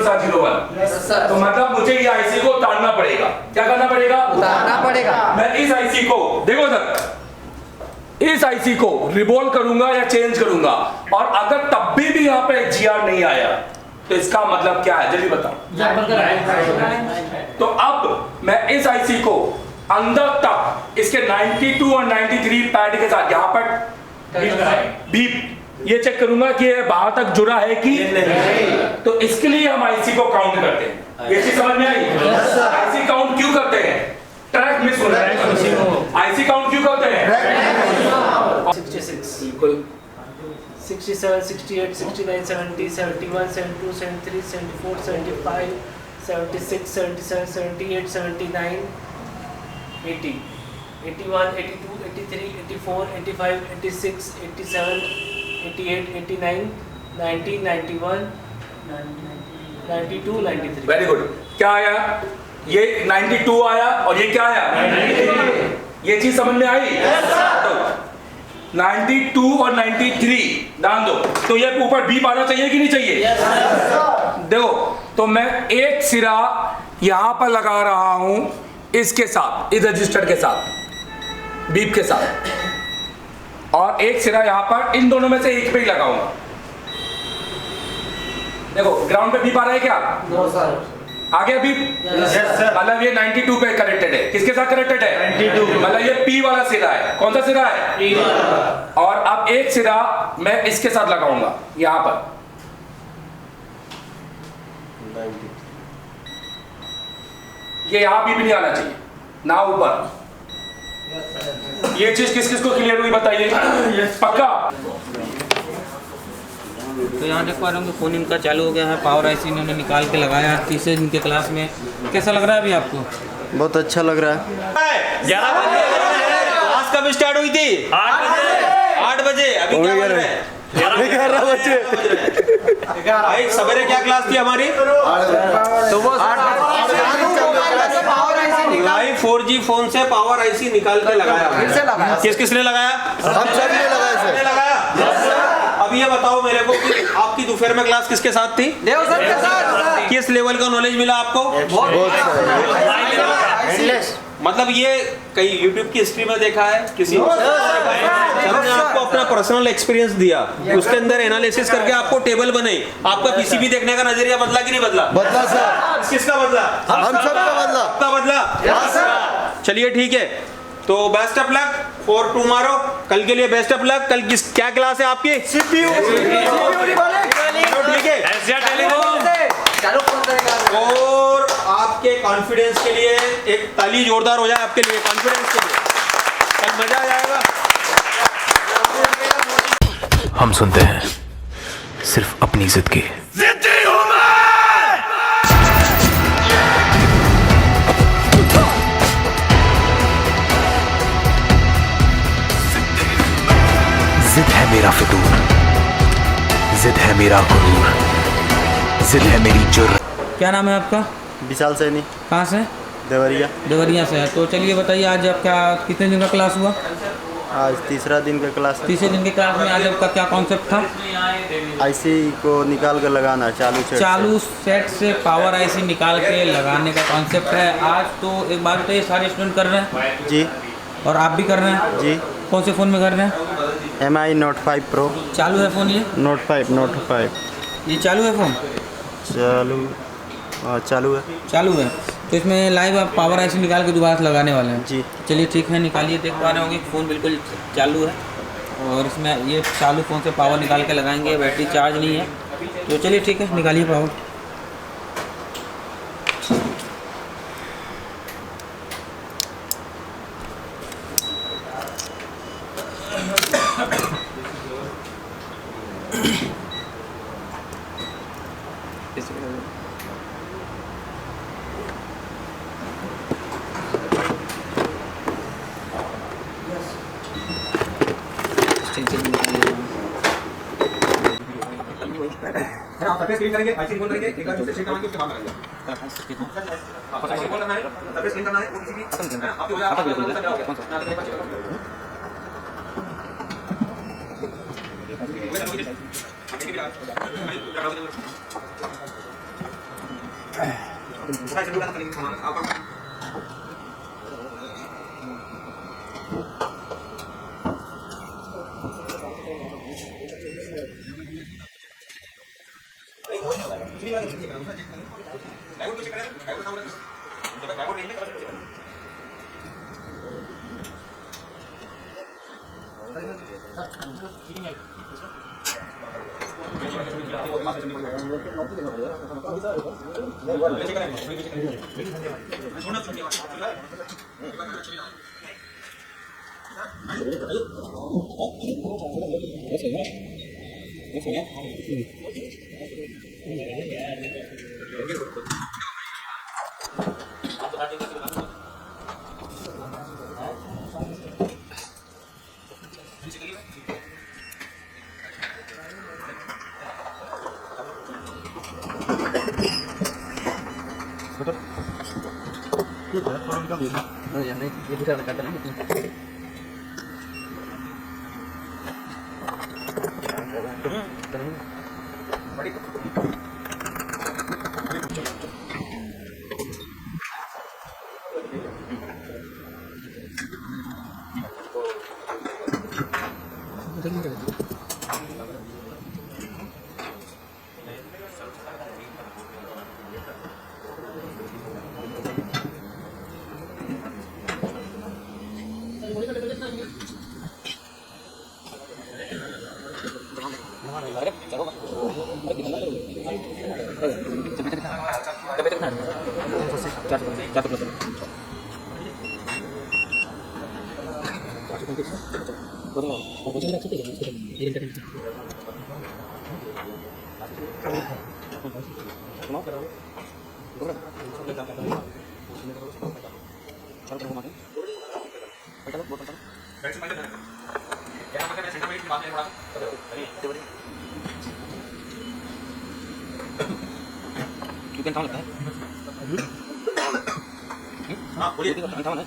0701। तो मतलब मुझे ये आईसी को उतारना पड़ेगा। क्या करना पड़ेगा? उतारना पड़ेगा। मैं इस आईसी को, देखो सर, इस आईसी को रिबोल करूंगा या चेंज करूंगा, और अगर तब भी यहाँ पे GR नहीं आया तो इसका मतलब क्या है? जल्दी बताओ। तो अब मैं इस आईसी को अंदर तक इसके 92 और 93 पैड के साथ यहाँ पर बीप ये चेक करूंगा कि ये बाहर तक जुड़ा है कि नहीं। तो इसके लिए हम आईसी को काउंट करते हैं। ये चीज समझ में आई? आईसी काउंट क्यों करते हैं? ट्रैक मिस हो रहा है। आईसी काउंट क्यों करते हैं? 66 बिल्कुल 67 68 69 70 71 72 73 74 75 76 77 78 79 80 81 82 83 84 85 86 87 88 89 90 91 92 93। Very good. क्या आया? ये 92 आया और ये क्या आया? 93। ये चीज समझ में आई? तो 92 और 93 ध्यान दो। तो ये ऊपर बीप आना चाहिए कि नहीं चाहिए? देखो, तो मैं एक सिरा यहां पर लगा रहा हूं इसके साथ, इस रजिस्टर के साथ, बीप के साथ, और एक सिरा यहां पर, इन दोनों में से एक पे ही लगाऊंगा। देखो ग्राउंड पे बीप आ रहा है क्या? आ गया बीप? मतलब ये 92 पे कनेक्टेड है। किसके साथ कनेक्टेड है? 92। मतलब ये P वाला सिरा है। कौन सा सिरा है? P वाला। और अब एक सिरा मैं इसके साथ लगाऊंगा यहां पर। ये यहां बीप नहीं आना चाहिए ना ऊपर। ये चीज किस किस को क्लियर हुई बताइए? पक्का? तो यहाँ देख पा रहे हो फ़ोन इनका चालू हो गया है। पावर आईसी इन्होंने निकाल के लगाया है तीसरे दिन के क्लास में। कैसा लग रहा है अभी आपको? बहुत अच्छा लग रहा है। 11 बजे क्लास कब स्टार्ट हुई थी? 8 बजे। अभी क्या बज रहे हैं? 11 बजे। भाई सवेरे क्या क्लास थी हमारी? तो वो 4G फोन से पावर आईसी निकाल के लगाया। किस किसने लगाया? हम सब ने लगाया सर। लगाया। अब ये बताओ मेरे को कि आपकी दोपहर में क्लास किसके साथ थी? देव सर के साथ। किस लेवल का नॉलेज मिला आपको? मतलब ये कहीं YouTube की हिस्ट्री में देखा है किसी? हमने आपको अपना पर्सनल एक्सपीरियंस दिया, उसके अंदर एनालिसिस करके आपको टेबल बनाई। आपका पीसीबी देखने का नजरिया बदला कि नहीं बदला? बदला सर। किसका बदला? हम सबका बदला। आपका बदला। चलिए ठीक है, तो best of luck for tomorrow. कल के लिए बेस्ट ऑफ लक। कल किस क्या क्लास है आपकी? CPU। ठीक है, और आपके कॉन्फिडेंस के लिए एक ताली जोरदार हो जाए आपके लिए, कॉन्फिडेंस के लिए। कल मजा आ जाएगा। हम सुनते हैं सिर्फ अपनी जिद की। जिद है मेरा फितूर, जिद है मेरा गुरूर, जिद है मेरी जुर्रत। क्या नाम है आपका? विशाल सैनी। कहाँ से? देवरिया। देवरिया से है। तो चलिए बताइए आज आपका कितने दिन का क्लास हुआ? आज तीसरा दिन का क्लास है। तीसरे दिन के क्लास में आज आपका क्या कॉन्सेप्ट था? आईसी को निकाल कर लगाना चालू सेट से पावर आईसी निकाल के लगाने का कॉन्सेप्ट है आज। तो एक बात बताइए, सारे स्टूडेंट कर रहे हैं? जी। और आप भी कर रहे हैं? जी। कौन से फ़ोन में कर रहे हैं? MI Note 5 Pro। चालू है फ़ोन ये? Note 5। ये चालू है फ़ोन? चालू है। चालू है। तो इसमें लाइव आप पावर आईसी निकाल के दोबारा से लगाने वाले हैं? जी। चलिए ठीक है, निकालिए। देख पा रहे होंगे फ़ोन बिल्कुल चालू है, और इसमें ये चालू फ़ोन से पावर निकाल के लगाएंगे। बैटरी चार्ज नहीं है, तो चलिए ठीक है, निकालिए पावर। स्क्रीन करेंगे, आईसी रिकॉर्ड करेंगे, एक बार दूसरे शेक करवाएंगे, उसके बाद लगाएंगे। आपको आईसी रिकॉर्ड करना है, तब स्क्रीन करना है, वो किसी भी आपके हो जाएगा, कौन सा? चिकन कहाँ लगता है? हाँ बोलिए कहाँ है?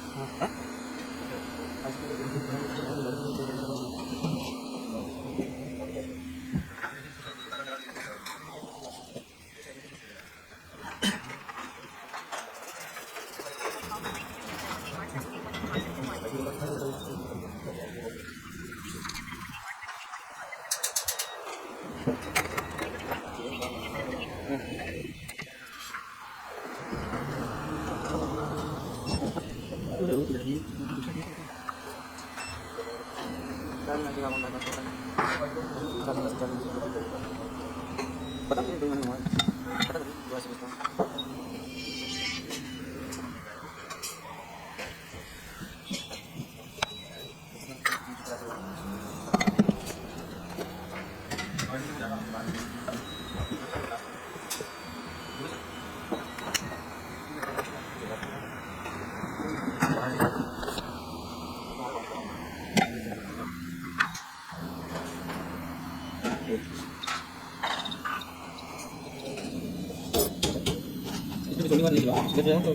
छोटी बात नहीं जब जाऊँ तो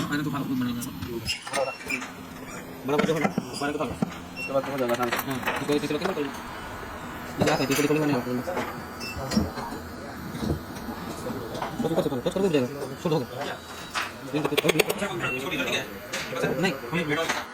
मैंने तो खा बनेगा बड़ा बच्चा होना मैंने तो खा उसके बाद तो जाएगा हां कोई तीसरा क्या करें जा सकते थोड़ी थोड़ी बनेगा तो कुछ कर दो जाएगा शुरू हो गया नहीं हम वीडियो हो गया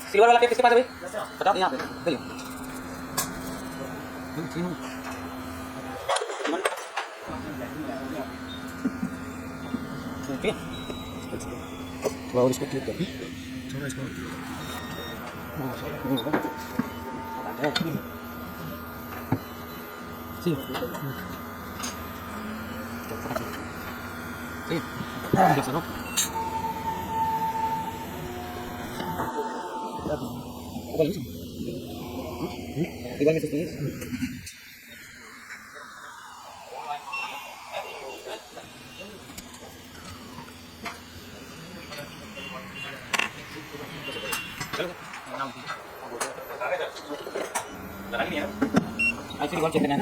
सिल्वर वाला टेप किसके पास है भाई? बताओ यहाँ पे चलिए। ठीक है और इसको क्लिक कर थोड़ा इसको चेक करना है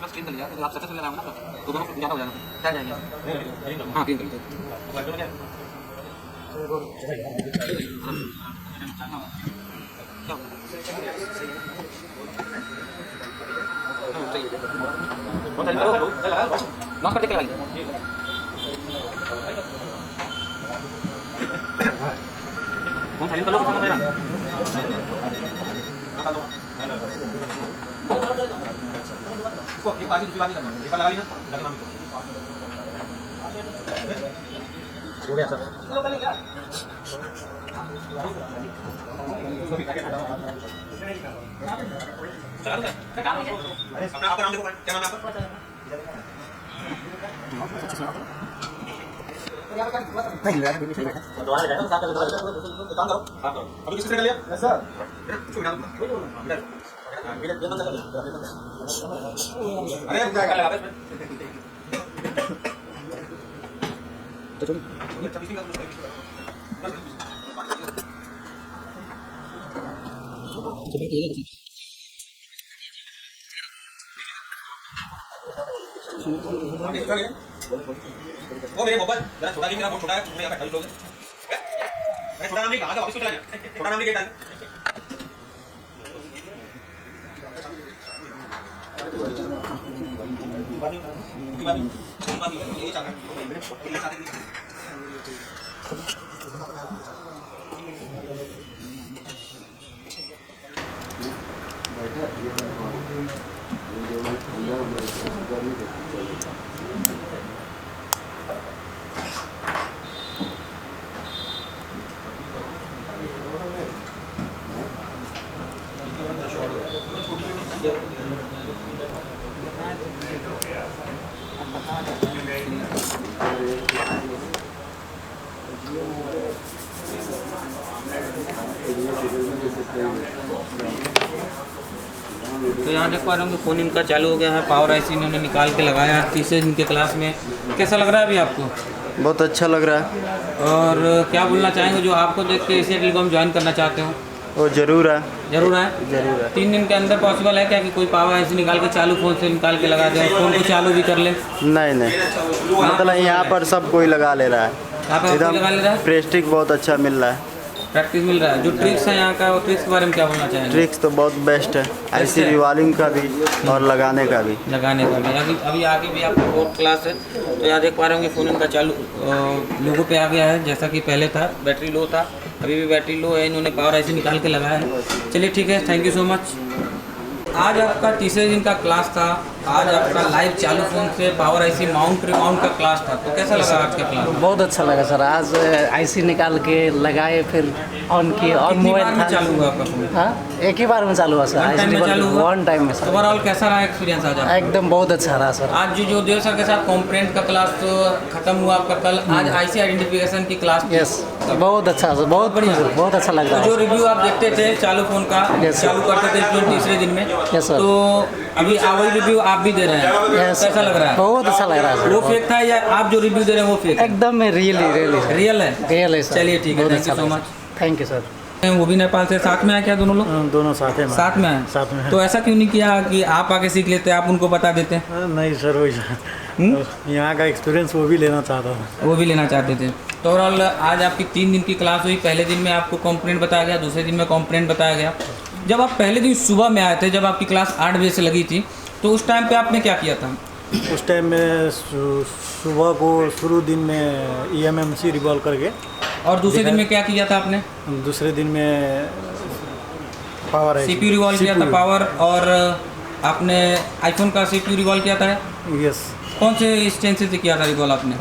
स्क्रीन कर लिया तो आप सक्सेसफुल लगाओगे ना तो दोनों ज़्यादा हो जाएगा क्या जाएंगे हाँ क्लीन कर लीजिए नॉक करके लगाइए फोन साइलेंट कर लो फोन मेरा एक बार दूसरी बात नहीं करना एक बार लगा ली ना लगना हो गया सर अपना आपका नाम देखो क्या नाम है आपका नहीं लगा भी सही है दोबारा जाओ साथ में काम करो हां करो अभी किसने कर लिया यस सर अरे क्या लगा तो चलो वो मेरे मोबाइल जरा छोटा लीजिए बहुत छोटा है मैं यहाँ 28 लोग हैं मैं छोटा नाम नहीं कहा था वापस चला गया छोटा नाम नहीं गेट डाल तो यहाँ देख पा रहे हो कि फ़ोन इनका चालू हो गया है पावर आईसी इन्होंने निकाल के लगाया है तीसरे दिन के क्लास में कैसा लग रहा है अभी आपको बहुत अच्छा लग रहा है। और क्या बोलना चाहेंगे जो आपको देख के एशिया टेलीकॉम ज्वाइन करना चाहते हो वो जरूर है। जरूर है। जरूर है। 3 दिन के अंदर पॉसिबल है क्या कि कोई पावर ऐसे निकाल के चालू फ़ोन से निकाल के लगा दे, फ़ोन को चालू भी कर ले? नहीं नहीं, मतलब यहाँ पर सब कोई लगा ले रहा है, यहाँ पे कोई लगा ले रहा है? प्रेस्टिक बहुत अच्छा मिल रहा है। प्रैक्टिस मिल रहा है। जो ट्रिक्स है यहाँ का, वो ट्रिक्स के बारे में क्या बोलना चाहेंगे? ट्रिक्स तो बहुत बेस्ट है, ऐसी रिवॉल्विंग का भी और लगाने का भी। लगाने का भी। अभी आगे भी आपका बोर्ड क्लास है, तो यहाँ देख पा रहे होंगे फ़ोन इनका चालू लोगो पे आ गया है। जैसा कि पहले था बैटरी लो था, अभी भी बैटरी लो है, इन्होंने पावर ऐसे निकाल के लगाया है। चलिए ठीक है, थैंक यू सो मच। आज आपका तीसरे दिन का क्लास था। आज आपका लाइव चालू फ़ोन से पावर आईसी माउंट रिमाउंट का क्लास था, तो कैसा लगा आज का क्लास? बहुत अच्छा लगा सर। आज आईसी निकाल के लगाए, फिर ऑन किए और कितनी मोबाइल बार में था। चालू हुआ आपका फ़ोन? हाँ, एक ही बार में चालू हुआ सर। वन टाइम में चालू हुआ? वन टाइम में सर। ओवरऑल कैसा रहा एक्सपीरियंस आज आपका? एकदम बहुत अच्छा रहा सर। आज जो देव सर के साथ कॉम्पोनेंट का क्लास तो खत्म हुआ आपका कल, आज आईसी आइडेंटिफिकेशन की क्लास थी। यस, बहुत अच्छा सर, बहुत बढ़िया, बहुत अच्छा लग तो रहा जो है। रिव्यू आप देखते थे चालू फ़ोन का, Yes, sir. चालू करते थे जो तीसरे दिन में, Yes, sir. तो अभी वही रिव्यू आप भी दे रहे हैं, Yes, कैसा लग रहा है? बहुत अच्छा लग रहा है वो सर। फेक था या आप जो रिव्यू दे रहे हैं वो फेक है? एकदम रियली रियल है? रियल है सर। चलिए ठीक है, बहुत थैंक यू अच्छा सो लगा मच। Thank you sir. वो भी नेपाल से साथ में आए क्या दोनों लोग? दोनों साथ हैं। साथ में आए? साथ में हैं। तो ऐसा क्यों नहीं किया कि आप आके सीख लेते, आप उनको बता देते? नहीं सर, वही यहाँ का एक्सपीरियंस वो भी लेना चाहता था। वो भी लेना चाहते थे। तो ओवरऑल आज आपकी 3 दिन की क्लास हुई। पहले दिन में आपको कॉम्पोनेंट बताया गया, दूसरे दिन में कॉम्पोनेंट बताया गया। जब आप पहले दिन सुबह में आए थे, जब आपकी क्लास 8 बजे से लगी थी, तो उस टाइम पे आपने क्या किया था? उस टाइम में सुबह को शुरू दिन में EMMC रिवॉल्व करके, और दूसरे दिन में क्या किया था आपने? दूसरे दिन में पावर है, CPU रिवॉल्व किया था, पावर। और आपने आईफोन का CPU रिवॉल्व किया था? यस, कौन से स्टेंसिल से किया था रिवॉल्व आपने?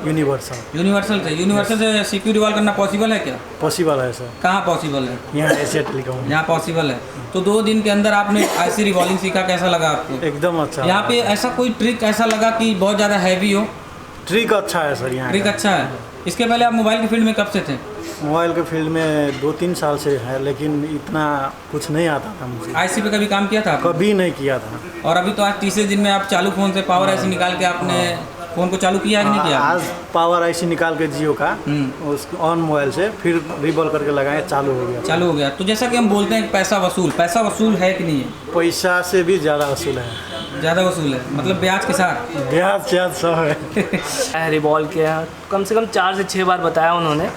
यूनिवर्सल। यूनिवर्सल से। यूनिवर्सल से CPU रिवॉल्व करना पॉसिबल है क्या? पॉसिबल है सर, कहाँ पॉसिबल है? यहाँ एशिया टेलीकॉम। यहाँ पॉसिबल है। तो 2 दिन के अंदर आपने आईसी रिवॉल्विंग सीखा, कैसा लगा आपको? एकदम अच्छा। यहाँ पे ऐसा कोई ट्रिक ऐसा लगा कि बहुत ज़्यादा हैवी हो? ट्रिक अच्छा है सर यहाँ। ट्रिक अच्छा है। इसके पहले आप मोबाइल की फील्ड में कब से थे? मोबाइल के फील्ड में 2-3 साल से है, लेकिन इतना कुछ नहीं आता था मुझे। आईसी पे कभी काम किया था आपने? कभी नहीं किया था। और अभी तो आज तीसरे दिन में आप चालू फ़ोन से पावर आईसी निकाल के आपने फ़ोन को चालू किया है कि नहीं किया? आज पावर आईसी निकाल के जियो का उस ऑन मोबाइल से फिर रिवॉल्व करके लगाए, चालू हो गया। चालू हो गया। तो जैसा कि हम बोलते हैं पैसा वसूल है कि नहीं है? पैसा से भी ज़्यादा वसूल है। ज़्यादा वसूल है, मतलब ब्याज के साथ? ब्याज सब है। रिवॉल्व किया, कम से कम 4 से 6 बार बताया उन्होंने।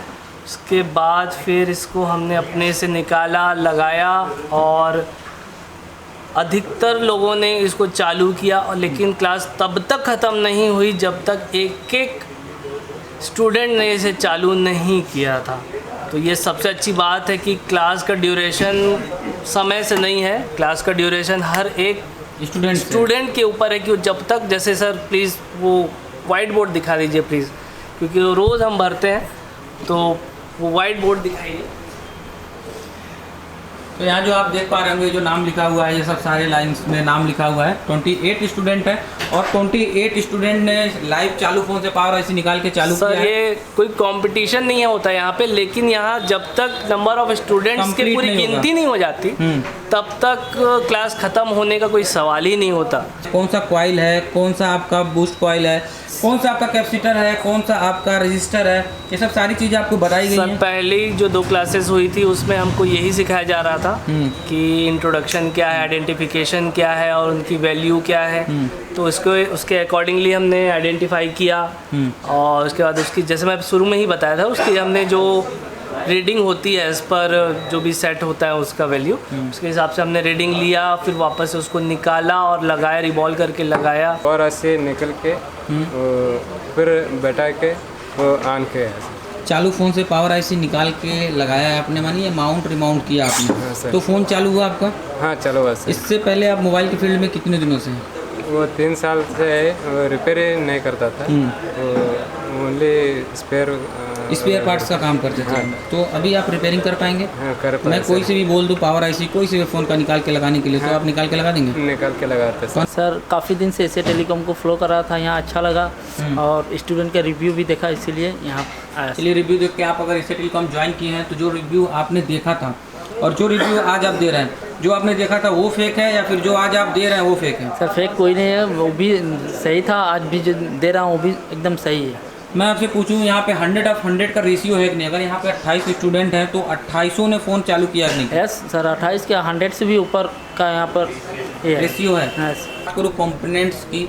उसके बाद फिर इसको हमने अपने से निकाला, लगाया, और अधिकतर लोगों ने इसको चालू किया। और लेकिन क्लास तब तक ख़त्म नहीं हुई जब तक एक स्टूडेंट ने इसे चालू नहीं किया था। तो ये सबसे अच्छी बात है कि क्लास का ड्यूरेशन समय से नहीं है, क्लास का ड्यूरेशन हर एक स्टूडेंट के ऊपर है कि जब तक, जैसे सर प्लीज़ वो वाइट बोर्ड दिखा दीजिए प्लीज़, क्योंकि रोज़ हम भरते हैं, तो वो वाइट बोर्ड दिखाइए। तो यहाँ जो आप देख पा रहे होंगे जो नाम लिखा हुआ है, ये सब सारे लाइंस में नाम लिखा हुआ है। 28 स्टूडेंट है और 28 स्टूडेंट ने लाइव चालू फ़ोन से पावर आईसी निकाल के चालू किया है। सर ये कोई कंपटीशन नहीं होता यहाँ पे, लेकिन यहाँ जब तक नंबर ऑफ स्टूडेंट्स की पूरी गिनती नहीं हो जाती तब तक क्लास ख़त्म होने का कोई सवाल ही नहीं होता। कौन सा कॉइल है, कौन सा आपका बूस्ट कॉइल है, कौन सा आपका कैपेसिटर है, कौन सा आपका रजिस्टर है, ये सब सारी चीज़ें आपको बताई गई सर हैं। पहली जो 2 क्लासेस हुई थी उसमें हमको यही सिखाया जा रहा था कि इंट्रोडक्शन क्या है, आइडेंटिफिकेशन क्या है और उनकी वैल्यू क्या है। तो उसके अकॉर्डिंगली हमने आइडेंटिफाई किया, और उसके बाद उसकी, जैसे मैं शुरू में ही बताया था, उसकी हमने जो रीडिंग होती है एज़ पर जो भी सेट होता है उसका वैल्यू, उसके हिसाब से हमने रीडिंग लिया, फिर वापस से उसको निकाला और लगाया, रिवॉल्व करके लगाया। और ऐसे निकल के फिर बैठा के वो आन के चालू फ़ोन से पावर आईसी निकाल के लगाया है आपने, मानिए माउंट रिमाउंट किया आपने। हाँ सर। तो फ़ोन चालू हुआ आपका? हाँ चलो बस। इससे पहले आप मोबाइल की फील्ड में कितने दिनों से हैं? वो 3 साल से रिपेयर नहीं करता था, ओनली स्पेयर पार्ट्स का काम करते थे। तो अभी आप रिपेयरिंग कर पाएंगे? हाँ कर पाए। मैं कोई से भी बोल दूँ पावर आईसी कोई से भी फ़ोन का निकाल के लगाने के लिए, तो आप निकाल के लगा देंगे? निकाल के लगाते सर। सर काफ़ी दिन से एशिया टेलीकॉम को फ्लो कर रहा था, यहाँ अच्छा लगा, और स्टूडेंट का रिव्यू भी देखा, इसीलिए यहाँ आया। चलिए रिव्यू देख के आप अगर एशिया टेलीकॉम ज्वाइन किए हैं तो जो रिव्यू आपने देखा था और जो रिव्यू आज आप दे रहे हैं, जो आपने देखा था वो फेक है या फिर जो आज आप दे रहे हैं वो फेक है? सर फेक कोई नहीं है, वो भी सही था, आज भी जो दे रहा हूँ वो भी एकदम सही है। मैं आपसे पूछूं यहाँ पे 100/100 का रेशियो है कि नहीं? अगर यहाँ पे 28 स्टूडेंट हैं तो 28 ने फ़ोन चालू किया कि नहीं? यस सर, 28 के 100 से भी ऊपर का यहाँ पर ये है। रेशियो है। यस। बात करूँ कंपोनेंट्स की,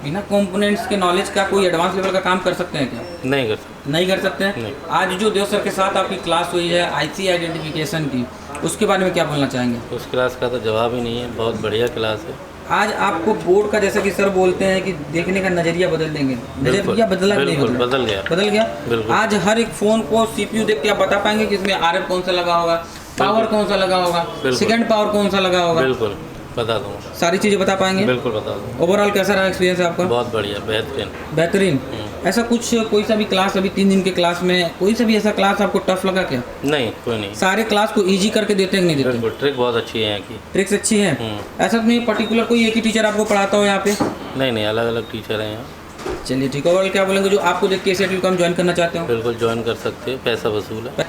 बिना कंपोनेंट्स के नॉलेज का कोई एडवांस लेवल का काम कर सकते हैं क्या? नहीं कर सकते। नहीं कर सकते हैं। आज जो देव सर के साथ आपकी क्लास हुई है आईसी आइडेंटिफिकेशन की, उसके बारे में क्या बोलना चाहेंगे? उस क्लास का तो जवाब ही नहीं है, बहुत बढ़िया क्लास है। आज आपको बोर्ड का, जैसा कि सर बोलते हैं कि देखने का नज़रिया बदल देंगे, नज़रिया बदला कि नहीं बदला? बदल गया। बदल गया। बिल्कुल। आज हर एक फ़ोन को सीपीयू देख के आप बता पाएंगे कि इसमें आरएफ कौन सा लगा होगा, पावर कौन सा लगा होगा, सेकंड पावर कौन सा लगा होगा? बिल्कुल बता दूँगा, सारी चीज़ें बता पाएंगे? बिल्कुल बता दूँगा। ओवरऑल कैसा रहा एक्सपीरियंस आपका? बहुत बढ़िया, बेहतरीन। बेहतरीन। ऐसा कुछ कोई सा भी क्लास, अभी 3 दिन के क्लास में कोई सा भी ऐसा क्लास आपको टफ लगा क्या? नहीं, कोई नहीं। सारे क्लास को इजी करके देते हैं कि नहीं देते? बिल्कुल, ट्रिक बहुत अच्छी है यहाँ की। ट्रिक्स अच्छी हैं। ऐसा तो नहीं पर्टिकुलर कोई एक ही टीचर आपको पढ़ाता हो यहाँ पे? नहीं नहीं, अलग अलग टीचर हैं यहाँ। चलिए ठीक है। और क्या बोलेंगे जो आपको देख के एशिया टेलीकॉम ज्वाइन करना चाहते हो? बिल्कुल ज्वाइन कर सकते हो, पैसा वसूल है।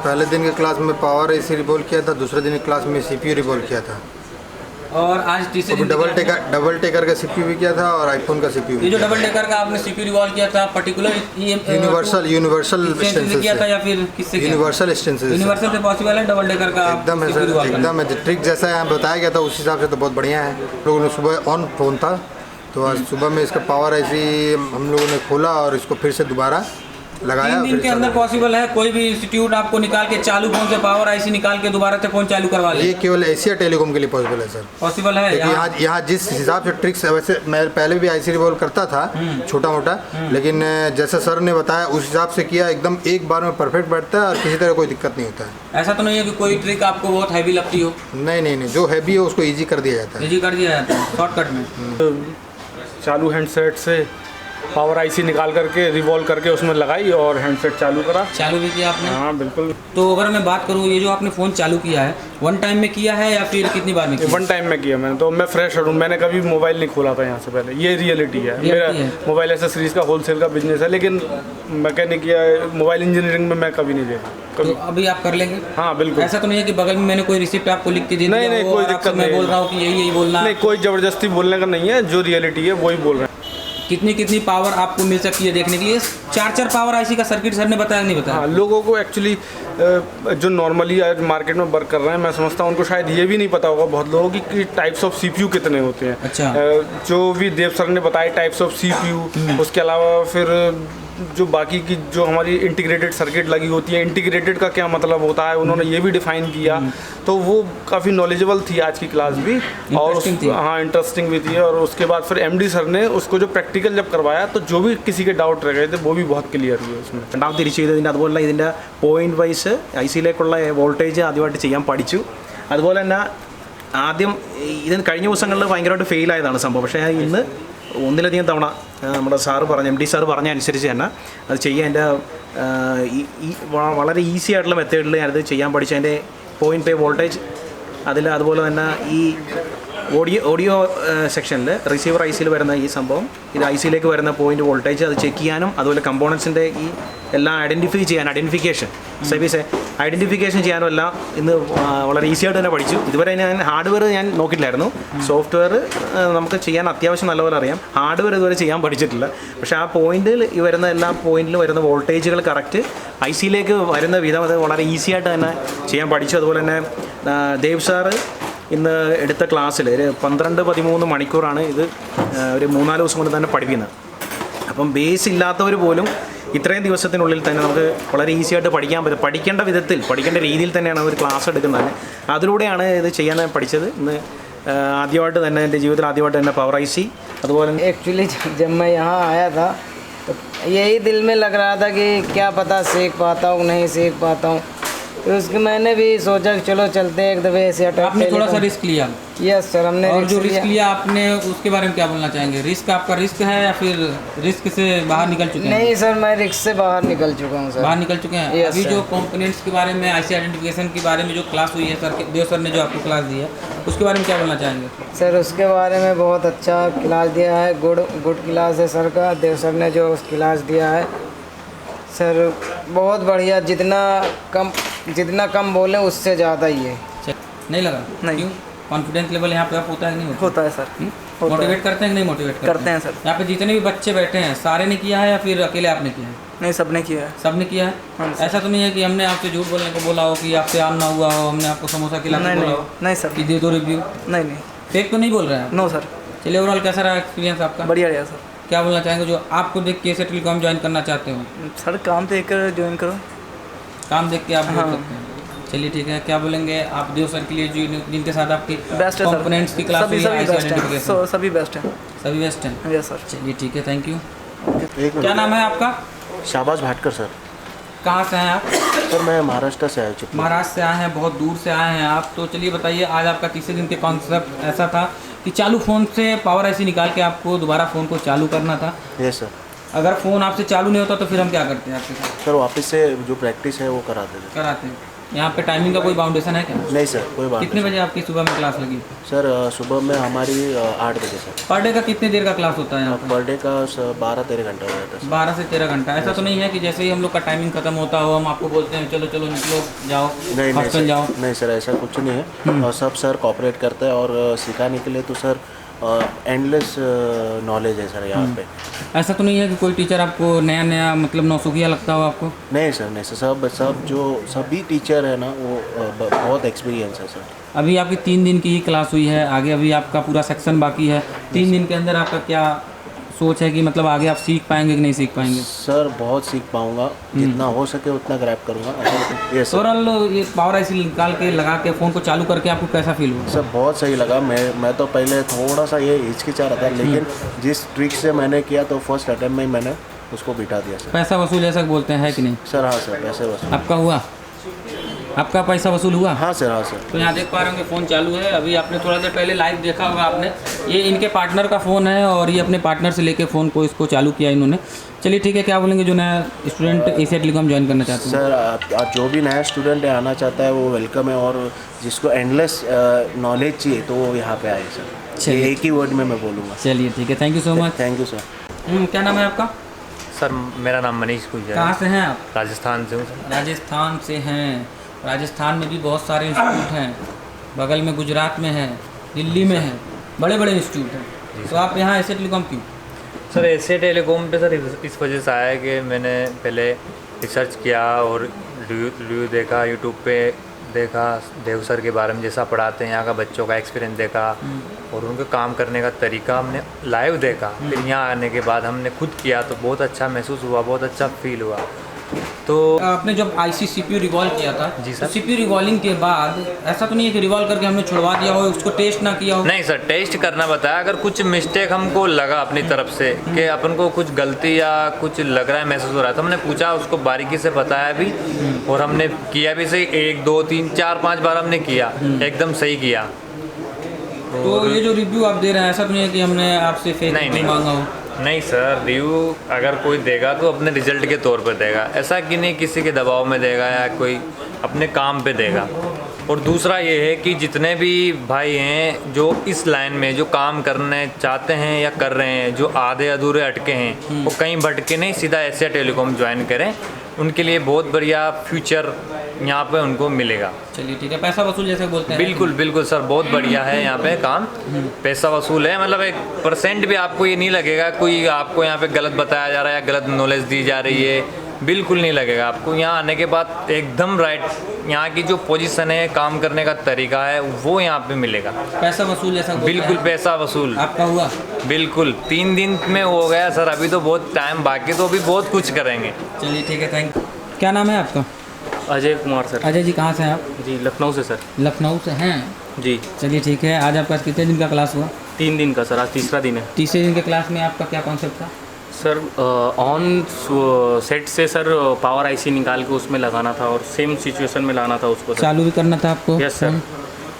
पहले दिन के क्लास में पावर एसी रिवॉल्व किया था, दूसरे दिन की क्लास में सीपीयू रिवॉल्व किया था, और आज तीसरे दिन डबल टेकर का सीपीयू भी किया था और आईफोन का सीपीयू। ये जो डबल टेकर का आपने सीपीयू रिवॉल्व किया था पर्टिकुलर यूनिवर्सल से किया था या फिर किससे किया? यूनिवर्सल एक्सटेंशन यूनिवर्सल से पॉसिबल है डबल टेकर का? एकदम है सर, एकदम है। ट्रिक जैसा यहाँ बताया गया था उस हिसाब से तो बहुत बढ़िया है। लोगों ने सुबह ऑन फोन था तो आज सुबह में इसका पावर ऐसी हम लोगों ने खोला और इसको फिर से दोबारा लगाया। 3 दिन के अंदर पॉसिबल है? कोई भी इंस्टीट्यूट आपको निकाल के चालू फोन से पावर आईसी निकाल के दोबारा से फोन चालू करवा ले? ये केवल एशिया टेलीकॉम के लिए पॉसिबल है सर। पॉसिबल है यहाँ जिस हिसाब से ट्रिक्स, वैसे मैं पहले भी आईसी रिवॉल्व करता था छोटा मोटा, लेकिन जैसा सर ने बताया उस हिसाब से किया, एकदम एक बार में परफेक्ट बैठता है और किसी तरह कोई दिक्कत नहीं होता है। ऐसा तो नहीं है कि कोई ट्रिक आपको बहुत हैवी लगती हो? नहीं नहीं नहीं, जो हैवी है उसको ईजी कर दिया जाता है। ईजी कर दिया जाता है शॉर्टकट में। चालू हैंडसेट से पावर आईसी निकाल करके रिवॉल्व करके उसमें लगाई और हैंडसेट चालू करा। चालू भी किया आपने? हाँ बिल्कुल। तो अगर मैं बात करूँ, ये जो आपने फ़ोन चालू किया है वन टाइम में किया है या फिर कितनी बार में किया? वन टाइम में किया मैंने। तो मैं फ्रेश हूँ, मैंने कभी मोबाइल नहीं खोला था यहाँ से पहले। ये रियलिटी है। मेरा मोबाइल एसेसरीज का होलसेल का बिजनेस है, लेकिन मैकेनिक या मोबाइल इंजीनियरिंग में मैं कभी नहीं देखा। तो अभी आप कर लेंगे? हाँ बिल्कुल। ऐसा तो नहीं है कि बगल में मैंने कोई रिसिप्ट आपको लिख के दे दिया? नहीं, कोई दिक्कत नहीं। मैं बोल रहा हूँ कि यही बोलना। नहीं, कोई ज़बरदस्ती बोलने का नहीं है, जो रियलिटी है वही बोल रहे हैं। कितनी पावर आपको मिल सकती है देखने के लिए? 4 पावर आईसी का सर्किट सर ने बताया नहीं बताया? हाँ, लोगों को एक्चुअली जो नॉर्मली मार्केट में वर्क कर रहे हैं, मैं समझता हूँ उनको शायद ये भी नहीं पता होगा बहुत लोगों की कि टाइप्स ऑफ सीपीयू कितने होते हैं। अच्छा। जो भी देव सर ने बताया टाइप्स ऑफ सीपीयू, उसके अलावा फिर जो बाकी की जो हमारी इंटीग्रेटेड सर्किट लगी होती है, इंटीग्रेटेड का क्या मतलब होता है उन्होंने ये भी डिफाइन किया। तो वो काफ़ी नॉलेजेबल थी आज की क्लास भी, और हाँ इंटरेस्टिंग भी थी। और उसके बाद फिर एमडी सर ने उसको जो प्रैक्टिकल जब करवाया तो जो भी किसी के डाउट रह गए थे वो भी बहुत क्लियर हुए उसमें। രണ്ടാമത് തിരിച്ചു ചെയ്തതിൻ്റെ അതുപോലെ ഇതിൻ്റെ പോയിന്റ് വൈസ് ഐസിയിലേക്കുള്ള വോൾട്ടേജ് ആദ്യമായിട്ട് ചെയ്യാൻ പഠിച്ചു. അതുപോലെ തന്നെ ആദ്യം ഇതിന് കഴിഞ്ഞ ദിവസങ്ങളിൽ ഭയങ്കരമായിട്ട് ഫെയിലായതാണ് സംഭവം. പക്ഷേ ഇന്ന് ഒന്നിലധികം തവണ നമ്മുടെ സാറ് പറഞ്ഞ എം ഡി സാറ് പറഞ്ഞ അനുസരിച്ച് തന്നെ അത് ചെയ്യാൻ എൻ്റെ വളരെ ഈസി ആയിട്ടുള്ള മെത്തേഡിൽ ഞാനത് ചെയ്യാൻ പഠിച്ചു. അതിൻ്റെ പോയിൻറ്റ് പേ വോൾട്ടേജ് അതിൽ അതുപോലെ തന്നെ ഈ ഓഡിയോ സെക്ഷനിൽ റിസീവർ ഐസിയിൽ വരുന്ന ഈ സംഭവം, ഇത് ഐസിയിലേക്ക് വരുന്ന പോയിൻ്റ് വോൾട്ടേജ് അത് ചെക്ക് ചെയ്യാനും അതുപോലെ കമ്പോണൻസിൻ്റെ ഈ എല്ലാം ഐഡൻറ്റിഫിക്കേഷൻ സർവീസ് ഐഡൻറ്റിഫിക്കേഷൻ ചെയ്യാനും എല്ലാം ഇന്ന് വളരെ ഈസി ആയിട്ട് തന്നെ പഠിച്ചു. ഇതുവരെ ഞാൻ ഹാർഡ്വെയർ ഞാൻ നോക്കിയിട്ടില്ലായിരുന്നു. സോഫ്റ്റ്വെയർ നമുക്ക് ചെയ്യാൻ അത്യാവശ്യം നല്ലപോലെ അറിയാം. ഹാർഡ്വെയർ ഇതുവരെ ചെയ്യാൻ പഠിച്ചിട്ടില്ല. പക്ഷേ ആ പോയിന്റിൽ ഈ വരുന്ന എല്ലാ പോയിന്റിലും വരുന്ന വോൾട്ടേജുകൾ കറക്റ്റ് ഐസിയിലേക്ക് വരുന്ന വിധം അത് വളരെ ഈസി ആയിട്ട് തന്നെ ചെയ്യാൻ പഠിച്ചു. അതുപോലെ തന്നെ ദേവ് സാറ് ഇന്ന് എടുത്ത ക്ലാസ്സിൽ ഒരു 12-13 മണിക്കൂറാണ് ഇത് ഒരു 3-4 ദിവസം കൊണ്ട് തന്നെ പഠിപ്പിക്കുന്നത്. അപ്പം ബേസ് ഇല്ലാത്തവർ പോലും ഇത്രയും ദിവസത്തിനുള്ളിൽ തന്നെ നമുക്ക് വളരെ ഈസി ആയിട്ട് പഠിക്കാൻ പറ്റും. പഠിക്കേണ്ട വിധത്തിൽ പഠിക്കേണ്ട രീതിയിൽ തന്നെയാണ് അവർ ക്ലാസ് എടുക്കുന്നത്. അതിലൂടെയാണ് ഇത് ചെയ്യാൻ പഠിച്ചത്. ഇന്ന് ആദ്യമായിട്ട് തന്നെ എൻ്റെ ജീവിതത്തിൽ ആദ്യമായിട്ട് തന്നെ പവർ ഐ സി അതുപോലെ एक्चुअली जब मैं यहाँ आया था तो यही दिल में लग रहा था कि क्या पता सीख पाता हूँ नहीं सीख पाता हूँ, तो उसके मैंने भी सोचा कि चलो चलते हैं एक दफ़े ऐसे। आपने थोड़ा सा रिस्क लिया? यस सर, हमने। और जो रिस्क लिया आपने उसके बारे में क्या बोलना चाहेंगे? रिस्क आपका रिस्क है या फिर रिस्क से बाहर निकल चुके हैं? नहीं सर, मैं रिस्क से बाहर निकल चुका हूँ सर। बाहर निकल चुके हैं। अभी जो कंपोनेंट्स के बारे में आईसी आइडेंटिफिकेशन के बारे में जो क्लास हुई है सर, देव सर ने जो आपको क्लास दी है उसके बारे में क्या बोलना चाहेंगे? सर उसके बारे में बहुत अच्छा क्लास दिया है, गुड क्लास है सर का। देव सर ने जो क्लास दिया है सर बहुत बढ़िया, जितना कम बोले उससे ज़्यादा ही है। नहीं लगा? नहीं। क्यों? कॉन्फिडेंस लेवल यहाँ पे अप होता है कि नहीं होता? होता है सर, होता है। मोटिवेट करते हैं कि नहीं मोटिवेट करते हैं सर। यहाँ पे जितने भी बच्चे बैठे हैं सारे ने किया है या फिर अकेले आपने किया है? नहीं, सबने किया है। सबने किया हाँ है। सर। ऐसा तो नहीं है कि हमने आपसे झूठ बोलने को बोला हो कि आपसे आम ना हुआ हो, हमने आपको समोसा खिला के नहीं बोला नहीं हो नहीं सर, कि दे दो रिव्यू? नहीं नहीं, फेक तो नहीं बोल रहे हैं आप? नो सर, चलिए ओवरऑल कैसा रहा एक्सपीरियंस आपका? बढ़िया रहा सर। क्या बोलना चाहेंगे जो आपको देख के एशिया टेलीकॉम ज्वाइन करना चाहते हो? सर काम देख कर ज्वाइन करो। काम देख के आप बोल हाँ। सकते हैं। चलिए ठीक है, क्या बोलेंगे आप देव सर के लिए जो जिनके साथ आपकी बेस्ट है सर, कंपोनेंट्स की क्लास सभी हुई है, सभी IC बेस्ट हैं, identification? सभी बेस्ट हैं। सभी बेस्ट हैं। Yes sir. चलिए ठीक है, थैंक यू। एक क्या नाम है आपका? शाहबाज भाटकर सर। कहाँ से हैं आप? सर मैं महाराष्ट्र से आया चिपली। महाराष्ट्र से आए हैं, बहुत दूर से आए हैं आप। तो चलिए बताइए, आज आपका तीसरे दिन के कॉन्सेप्ट ऐसा था कि चालू फ़ोन से पावर IC निकाल के आपको दोबारा फ़ोन को चालू करना था। Yes sir. अगर फ़ोन आपसे चालू नहीं होता तो फिर हम क्या करते हैं आपके साथ? सर वापस से जो प्रैक्टिस है वो कराते थे। कराते हैं। यहाँ पे टाइमिंग का कोई बाउंडेशन है क्या? नहीं सर, कोई बात कितने नहीं बजे आपकी सुबह में क्लास लगी? सर सुबह में हमारी 8 बजे सर। पर डे का कितने देर का क्लास होता है यहाँ पे? पर डे का 12-13 घंटा हो जाता है सर। 12 से 13 घंटा। ऐसा तो नहीं है कि जैसे ही हम लोग का टाइमिंग खत्म होता हो हम आपको बोलते हैं चलो चलो निकलो जाओ नहीं हॉस्टल सर, जाओ? नहीं सर, ऐसा कुछ नहीं है। और सब सर कॉपरेट करते हैं और सिखाने के लिए तो सर एंडलेस नॉलेज है सर यहाँ पे। ऐसा तो नहीं है कि कोई टीचर आपको नया नया मतलब नौसुखिया लगता हो आपको? नहीं सर, नहीं सर, सब जो सभी टीचर है ना वो बहुत एक्सपीरियंस है सर। अभी आपकी 3 दिन की ही क्लास हुई है, आगे अभी आपका पूरा सेक्शन बाकी है। 3 दिन के अंदर आपका क्या सोच है कि मतलब आगे आप सीख पाएंगे कि नहीं सीख पाएंगे? सर बहुत सीख पाऊंगा, जितना हो सके उतना ग्रैब करूंगा। Yes sir. ओवरऑल ये पावर IC निकाल के लगा के फ़ोन को चालू करके आपको कैसा फील हुआ? सर बहुत सही लगा। मैं तो पहले थोड़ा सा ये हिचकिचा रहा था, लेकिन जिस ट्रिक से मैंने किया तो फर्स्ट अटेम्प्ट में ही मैंने उसको बिठा दिया सर। पैसा वसूल जैसा बोलते हैं कि नहीं? सर हाँ सर, पैसे वसूल। आपका हुआ? आपका पैसा वसूल हुआ? हाँ सर, हाँ सर। तो यहाँ देख पा रहे होंगे फ़ोन चालू है। अभी आपने थोड़ा देर पहले लाइव देखा होगा आपने, ये इनके पार्टनर का फ़ोन है और ये अपने पार्टनर से लेके फ़ोन को इसको चालू किया इन्होंने। चलिए ठीक है, क्या बोलेंगे जो नया स्टूडेंट एशिया टेलीकॉम ज्वाइन करना चाहते हैं? सर आप जो भी नया स्टूडेंट है आना चाहता है वो वेलकम है, और जिसको एंडलेस नॉलेज चाहिए तो वो यहाँ पे आए सर। चलिए। एक ही वर्ड में मैं बोलूँगा। चलिए ठीक है, thank you so much. Thank you sir. क्या नाम है आपका? सर मेरा नाम मनीष गुजर है। कहाँ से हैं आप? राजस्थान से हूँ सर। राजस्थान से हैं। राजस्थान में भी बहुत सारे इंस्टीट्यूट हैं, बगल में गुजरात में है, दिल्ली में है, बड़े बड़े इंस्टीट्यूट हैं। तो आप यहाँ एशिया टेलीकॉम क्यों? सर एशिया टेलीकॉम पे सर इस वजह से आया कि मैंने पहले रिसर्च किया और रिव्यू देखा, यूट्यूब पे देखा, देव सर के बारे में जैसा पढ़ाते हैं, यहाँ का बच्चों का एक्सपीरियंस देखा और उनके काम करने का तरीका हमने लाइव देखा। फिर यहाँ आने के बाद हमने खुद किया तो बहुत अच्छा महसूस हुआ, बहुत अच्छा फील हुआ। तो आपने जब IC CPU रिवॉल्व किया था जी सर। तो CPU रिवॉल्विंग के बाद ऐसा तो नहीं है कि रिवॉल्व करके हमने छुड़वा दिया हो, उसको टेस्ट ना किया हो? नहीं सर, टेस्ट करना बताया। अगर कुछ मिस्टेक हमको लगा अपनी तरफ से कि अपन को कुछ गलती या कुछ लग रहा है, महसूस हो रहा है, तो हमने पूछा, उसको बारीकी से बताया भी और हमने किया भी सही। 1 2 3 4 5 बार हमने किया, एकदम सही किया। तो ये जो रिव्यू आप दे रहे हैं ऐसा तो नहीं है कि हमने आपसे फेक नहीं मांगा हो? नहीं सर, रिव्यू अगर कोई देगा तो अपने रिजल्ट के तौर पर देगा, ऐसा कि नहीं किसी के दबाव में देगा या कोई अपने काम पे देगा। और दूसरा ये है कि जितने भी भाई हैं जो इस लाइन में जो काम करने चाहते हैं या कर रहे हैं, जो आधे अधूरे अटके हैं, वो कहीं भटके नहीं, सीधा एशिया टेलीकॉम ज्वाइन करें। उनके लिए बहुत बढ़िया फ्यूचर यहाँ पे उनको मिलेगा। चलिए ठीक है, पैसा वसूल जैसे बोलते हैं? बिल्कुल बिल्कुल सर, बहुत बढ़िया है यहाँ पे काम। पैसा वसूल है, मतलब 1% भी आपको ये नहीं लगेगा कोई आपको यहाँ पे गलत बताया जा रहा है या गलत नॉलेज दी जा रही है, बिल्कुल नहीं लगेगा आपको। यहाँ आने के बाद एकदम राइट, यहाँ की जो पोजीशन है, काम करने का तरीका है, वो यहाँ पे मिलेगा। पैसा वसूल जैसा बोलते बिल्कुल हैं? पैसा वसूल। आपका हुआ? बिल्कुल 3 दिन में हो गया सर, अभी तो बहुत टाइम बाकी, तो अभी बहुत कुछ करेंगे। चलिए ठीक है, थैंक यू। क्या नाम है आपका? अजय कुमार सर। अजय जी कहाँ से हैं आप? जी लखनऊ से सर। लखनऊ से हैं जी। चलिए ठीक है, आज आपका कितने दिन का क्लास हुआ? 3 दिन का सर, आज तीसरा दिन है। तीसरे दिन के क्लास में आपका क्या कॉन्सेप्ट था? सर ऑन सेट से सर पावर IC निकाल के उसमें लगाना था और सेम सिचुएशन में लाना था उसको सर। चालू भी करना था आपको? Yes sir.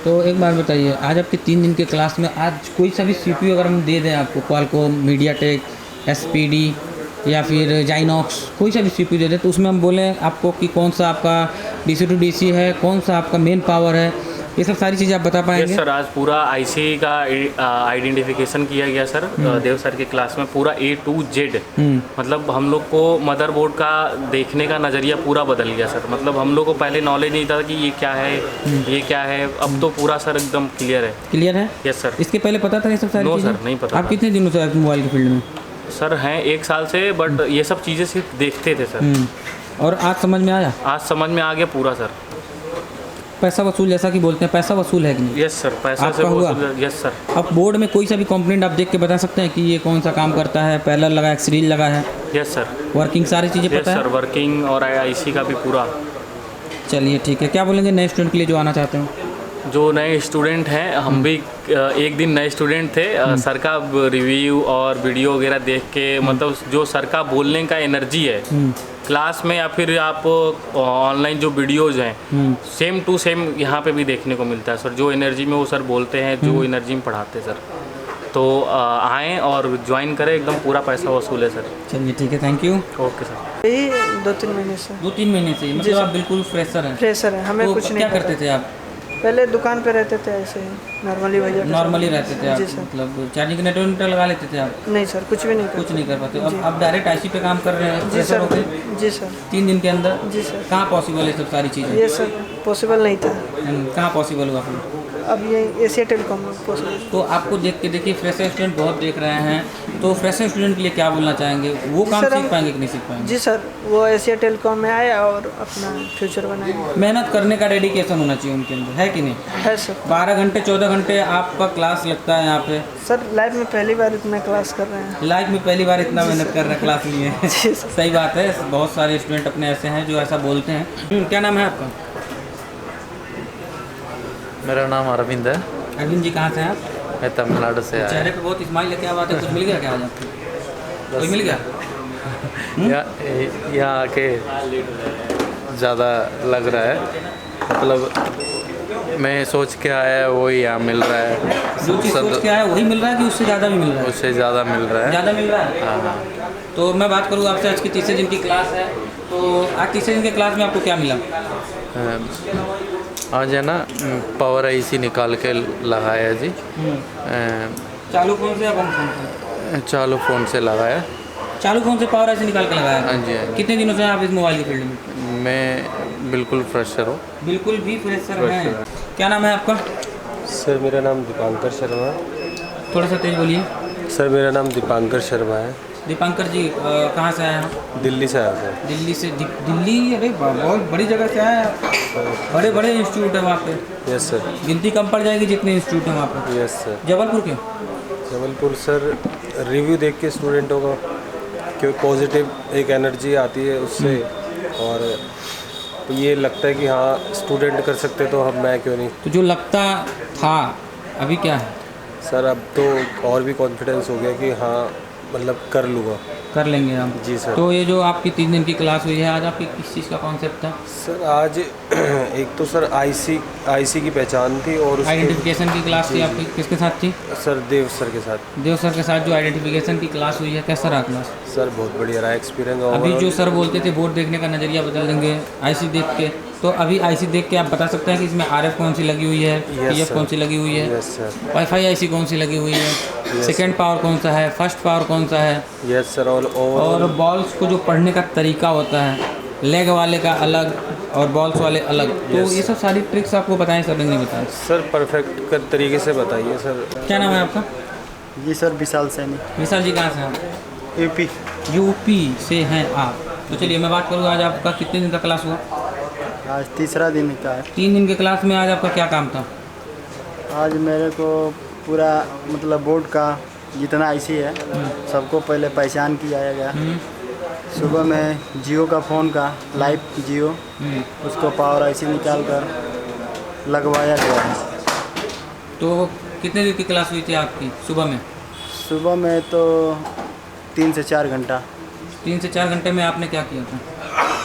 तो एक बार बताइए, आज आपके 3 दिन के क्लास में आज कोई सा भी CPU अगर हम दे दें आपको, क्वालकॉम, मीडियाटेक, SPD या फिर जाइनॉक्स, कोई सा भी CPU दे दें, तो उसमें हम बोलें आपको कि कौन सा आपका DC to DC है, कौन सा आपका मेन पावर है, ये सब सारी चीज़ें आप बता पाएंगे? यस सर, आज पूरा आईसी का आइडेंटिफिकेशन किया गया सर देव सर की क्लास में, पूरा A to Z। मतलब हम लोग को मदरबोर्ड का देखने का नज़रिया पूरा बदल गया सर। मतलब हम लोग को पहले नॉलेज नहीं था कि ये क्या है, ये क्या है, अब तो पूरा सर एकदम क्लियर है। क्लियर है? Yes sir. इसके पहले पता था ये सब सारी नो चीज़ें? सर, नहीं पता आप था। कितने दिनों से आप मोबाइल की फील्ड में? सर हैं 1 साल से, बट ये सब चीज़ें सिर्फ देखते थे सर। और आज समझ में आया? आज समझ में आ गया पूरा सर। पैसा वसूल जैसा कि बोलते हैं, पैसा वसूल है कि नहीं? यस सर, पैसा से आपका हुआ? वसूल। Yes sir. अब बोर्ड में कोई सा भी कंपोनेंट आप देख के बता सकते हैं कि ये कौन सा काम करता है? पैरेलल लगा है, सीरीज लगा है? Yes sir. वर्किंग सारी चीज़ें यस पता है? सर, वर्किंग और आईसी का भी पूरा। चलिए ठीक है, क्या बोलेंगे नए स्टूडेंट के लिए जो आना चाहते हो? जो नए स्टूडेंट हैं, हम भी एक दिन नए स्टूडेंट थे, सर का रिव्यू और वीडियो वगैरह देख के, मतलब जो सर का बोलने का एनर्जी है क्लास में या फिर आप ऑनलाइन जो वीडियोज़ हैं, सेम टू सेम यहाँ पे भी देखने को मिलता है सर। जो एनर्जी में वो सर बोलते हैं, जो एनर्जी में पढ़ाते हैं सर, तो आएँ और ज्वाइन करें, एकदम पूरा पैसा वसूल है सर। चलिए ठीक है, थैंक यू। Okay sir. यही 2-3 महीने से। 2-3 महीने से? मतलब आप बिल्कुल फ्रेशर हैं? फ्रेशर है, हमें तो कुछ नहीं क्या पता। करते थे आप? पहले दुकान पे रहते थे, ऐसे ही नॉर्मली भैया। नॉर्मली रहते थे आप? जी सर। मतलब चार्जिंग नेटवर्क लगा लेते थे आप? नहीं सर, कुछ भी नहीं कुछ नहीं कर पाते? अब आप डायरेक्ट आईसी पे काम कर रहे हैं? जी सर। जी सर। 3 दिन के अंदर? जी सर। कहाँ पॉसिबल है सब सारी चीज़ें? ये सर पॉसिबल नहीं था। कहाँ पॉसिबल हुआ फिर? अब ये एशिया टेलीकॉम में पॉसिबल। तो आपको देख के देखिए फ्रेशर स्टूडेंट बहुत देख रहे हैं, तो फ्रेशर स्टूडेंट के लिए क्या बोलना चाहेंगे? वो काम सर, सीख पाएंगे कि नहीं सीख पाएंगे? जी सर, वो एशिया टेलीकॉम में आए और अपना फ्यूचर बनाएंगे। मेहनत करने का डेडिकेशन होना चाहिए उनके अंदर, है कि नहीं? है सर। 12 घंटे 14 घंटे आपका क्लास लगता है यहाँ पे? सर लाइफ में पहली बार इतना क्लास कर रहे हैं। लाइफ में पहली बार इतना मेहनत कर रहे हैं, क्लास लिए हैं। सही बात है, बहुत सारे स्टूडेंट अपने ऐसे हैं जो ऐसा बोलते हैं। क्या नाम है आपका? मेरा नाम अरविंद है। अरविंद जी, कहाँ से हैं आप? मैं तमिलनाडु से आया। चेहरे पे बहुत स्माइल है, क्या बात है? कुछ मिल गया क्या आज आपको? कोई मिल गया? यहाँ आके ज़्यादा लग रहा है, मतलब मैं सोच के आया वही यहाँ मिल रहा है। जो चीज़ सोच के आया वही मिल रहा है कि उससे ज़्यादा भी मिल रहा है? उससे ज़्यादा मिल रहा है। ज़्यादा मिल रहा है? हाँ। तो मैं बात करूँ आपसे, आज की तीसरे दिन की क्लास है, तो आज तीसरे दिन की क्लास में आपको क्या मिला? आज है ना पावर आईसी निकाल के लगाया जी। चालू फोन से या बंद फोन से? चालू फ़ोन से लगाया। चालू फोन से पावर आईसी निकाल के लगाया? हाँ जी, हाँ जी। कितने दिनों से आप इस मोबाइल की फील्ड में? मैं बिल्कुल फ्रेशर हूँ। बिल्कुल भी फ्रेशर हैं? क्या नाम है आपका? सर मेरा नाम दीपांकर शर्मा। थोड़ा सा तेज बोलिए। सर मेरा नाम दीपांकर शर्मा है। दीपांकर जी, कहाँ से आए हैं? दिल्ली से आया सर। दिल्ली से? दिल्ली? अरे बहुत बड़ी जगह से आए हैं, बड़े बड़े इंस्टीट्यूट है वहाँ पे। Yes sir. गिनती कम पड़ जाएगी जितने इंस्टीट्यूट हैं वहाँ पे। Yes sir. जबलपुर क्यों? जबलपुर सर, रिव्यू देख के स्टूडेंटों का क्यों पॉजिटिव एक एनर्जी आती है उससे, और तो ये लगता है कि हाँ स्टूडेंट कर सकते तो हम मैं क्यों नहीं। तो जो लगता था अभी क्या है? सर अब तो और भी कॉन्फिडेंस हो गया कि हाँ मतलब कर लूँगा। कर लेंगे हम? जी सर। तो ये जो आपकी 3 दिन की क्लास हुई है, आज आपकी किस चीज़ का कॉन्सेप्ट था? सर आज एक तो सर आईसी की पहचान थी, और आइडेंटिफिकेशन की क्लास थी आपकी, किसके साथ थी? सर देव सर के साथ। देव सर के साथ जो आइडेंटिफिकेशन की क्लास हुई है, कैसा रहा क्लास? सर बहुत बढ़िया रहा एक्सपीरियंस। अभी जो सर बोलते थे बोर्ड देखने का नज़रिया बदल देंगे आईसी देख के, तो अभी आईसी देख के आप बता सकते हैं कि इसमें आरएफ कौन सी लगी हुई है, पीएफ कौन सी लगी हुई है, वाईफाई आईसी कौन सी लगी हुई है, सेकंड पावर कौन सा है, फर्स्ट पावर कौन सा है? Yes sir. और बॉल्स को जो पढ़ने का तरीका होता है, लेग वाले का अलग और बॉल्स वाले अलग, तो ये सब सारी ट्रिक्स आपको बताएं सर? नहीं बताएं सर, परफेक्ट कर तरीके से बताइए सर। क्या नाम है आपका? जी सर, विशाल सैनी। विशाल जी, कहाँ से हैं? यूपी। यूपी से हैं आप? तो चलिए मैं बात करूँ, आज आपका कितने दिन का क्लास हुआ? आज तीसरा दिन का है। 3 दिन के क्लास में आज आपका क्या काम था? आज मेरे को पूरा मतलब बोर्ड का जितना आईसी है सबको पहले पहचान किया गया। सुबह में जियो का फ़ोन का लाइव जियो, उसको पावर आईसी निकाल कर लगवाया गया है। तो कितने दिन की क्लास हुई थी आपकी सुबह में? सुबह में तो 3 से 4 घंटा। 3 से 4 घंटे में आपने क्या किया था?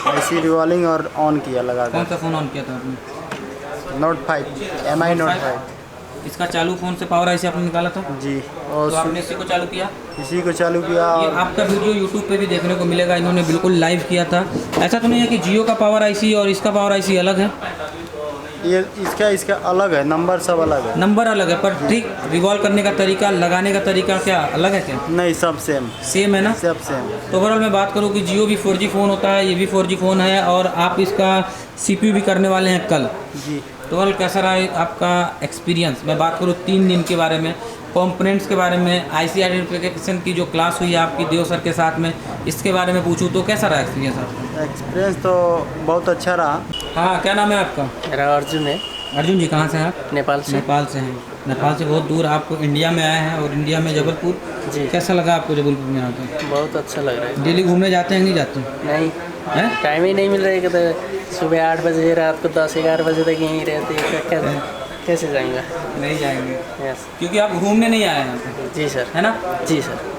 आईसी रिवॉल्विंग और ऑन किया लगा। कौन सा फ़ोन ऑन किया था आपने? Note 5, MI note 5। इसका चालू फ़ोन से पावर आईसी आपने निकाला था? जी। और तो आपने इसी को चालू किया? इसी को चालू किया। ये आपका वीडियो यूट्यूब पे भी देखने को मिलेगा, इन्होंने बिल्कुल लाइव किया था। ऐसा तो नहीं है कि जियो का पावर आईसी और इसका पावर आईसी अलग है? ये इसका अलग है, नंबर सब अलग है। नंबर अलग है पर ट्रिक रिवॉल्व करने का तरीका, लगाने का तरीका क्या अलग है क्या? नहीं, सब सेम सेम है ना? सब सेम। तो ओवरऑल मैं बात करूँ कि जियो भी 4G फ़ोन होता है, ये भी 4G फ़ोन है और आप इसका CPU भी करने वाले हैं कल जी। तो ओवरऑल कैसा रहा आपका एक्सपीरियंस? मैं बात करूँ 3 दिन के बारे में, कंपोनेंट्स के बारे में, IC आइडेंटिफिकेशन की जो क्लास हुई है आपकी देव सर के साथ में, इसके बारे में पूछूँ तो कैसा रहा एक्सपीरियंस आपका? एक्सपीरियंस तो बहुत अच्छा रहा। हाँ, क्या नाम है आपका? मेरा अर्जुन है। अर्जुन जी कहाँ से हैं आप? नेपाल से। नेपाल से हैं। नेपाल से बहुत दूर आप इंडिया में आए हैं और इंडिया में जबलपुर जी। कैसा लगा आपको जबलपुर में आकर? बहुत अच्छा लग रहा है। डेली घूमने जाते हैं नहीं जाते? नहीं है? टाइम ही नहीं मिल रहा है कि तो सुबह 8 बजे रात को 10-11 बजे तक यहीं रहते हैं, कैसे जाएंगे? नहीं जाएंगे यस, क्योंकि आप घूमने नहीं आए हैं। जी सर। है ना? जी सर।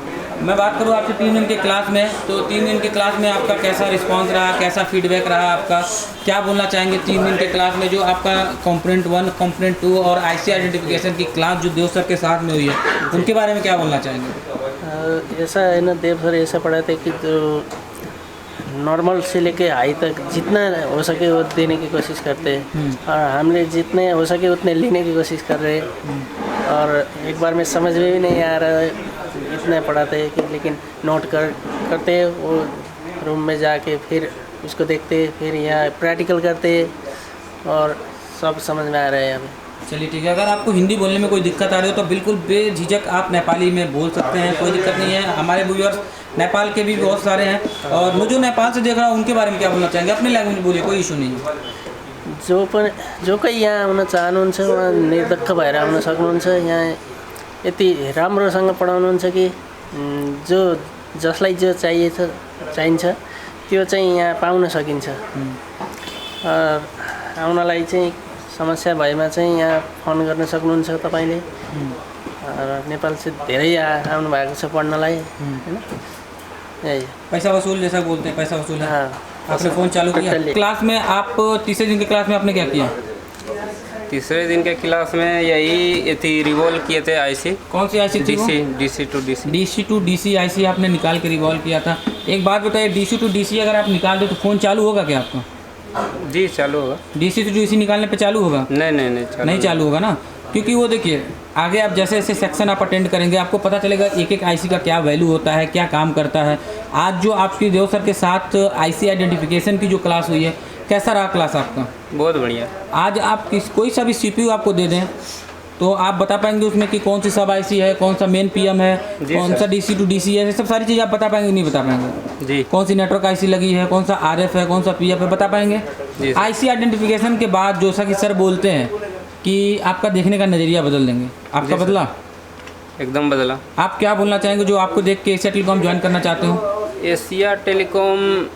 मैं बात करूँ आपसे 3 दिन के क्लास में, तो 3 दिन के क्लास में आपका कैसा रिस्पांस रहा, कैसा फीडबैक रहा आपका? क्या बोलना चाहेंगे 3 दिन के क्लास में जो आपका कंपोनेंट 1, कंपोनेंट 2 और IC आइडेंटिफिकेशन की क्लास जो देव सर के साथ में हुई है उनके बारे में क्या बोलना चाहेंगे? ऐसा है ना, देव सर ऐसा पढ़ाते कि जो नॉर्मल से लेके हाई तक जितना हो सके वो देने की कोशिश करते हैं और हमने जितने हो सके उतने लेने की कोशिश कर रहे हैं और एक बार में समझ में भी नहीं आ रहा है, इतना पढ़ाते हैं कि लेकिन नोट करते हैं, वो रूम में जाके फिर उसको देखते, फिर यहाँ प्रैक्टिकल करते और सब समझ में आ रहा है हमें। चलिए ठीक है, अगर आपको हिंदी बोलने में कोई दिक्कत आ रही हो तो बिल्कुल बेझिझक आप नेपाली में बोल सकते हैं, कोई दिक्कत नहीं है। हमारे व्यूअर्स नेपाल के भी बहुत सारे हैं और मुझे जो नेपाल से देख रहा हूँ उनके बारे में क्या बोलना चाहेंगे? अपनी लैंग्वेज में बोलिए, कोई इशू नहीं है। जो कोही यहाँ आउन चाहनुहुन्छ उहाँ निर्धक्क भएर आउन सक्नुहुन्छ। यहाँ यति राम्रोसँग पढाउनुहुन्छ कि जो जसलाई जो चाहिन्छ त्यो चाहिँ यहाँ पाउन सकिन्छ। आउनलाई चाहिँ समस्या भएमा चाहिँ यहाँ फोन गर्न सक्नुहुन्छ तपाईँले। नेपाल से धेरै आउनु भएको छ पढ्नलाई, हैन? यही पैसा वसूल जैसा बोलते हैं, पैसा वसूल है। हाँ, आपने फ़ोन चालू किया क्लास में? आप तीसरे दिन के क्लास में आपने क्या किया? तीसरे दिन के क्लास में यही थी, रिवॉल्व किए थे IC। कौन सी IC थी? DC to DC IC आपने निकाल के रिवॉल्व किया था। एक बात बताइए, DC to DC अगर आप निकाल दो तो फ़ोन चालू होगा क्या आपका? जी चालू होगा। DC to DC निकालने पे चालू होगा? नहीं चालू होगा ना, क्योंकि वो देखिए आगे आप जैसे जैसे सेक्शन आप अटेंड करेंगे आपको पता चलेगा एक एक IC का क्या वैल्यू होता है, क्या काम करता है। आज जो आपकी देव सर के साथ IC आइडेंटिफिकेशन की जो क्लास हुई है, कैसा रहा क्लास आपका? बहुत बढ़िया। आज आप कोई सा भी CPU आपको दे दें तो आप बता पाएंगे उसमें कि कौन सी सब IC है, कौन सा मेन PM है, कौन सा DC to DC है, सब सारी चीज़ें आप बता पाएंगे? नहीं बता पाएंगे जी। कौन सी नेटवर्क IC लगी है, कौन सा RF है, कौन सा PF है, बता पाएंगे? IC आइडेंटिफिकेशन के बाद जैसा कि सर बोलते हैं कि आपका देखने का नज़रिया बदल देंगे। आपका बदला? एकदम बदला। आप क्या बोलना चाहेंगे जो आपको देख के एशिया टेलीकॉम ज्वाइन करना चाहते हो? एशिया टेलीकॉम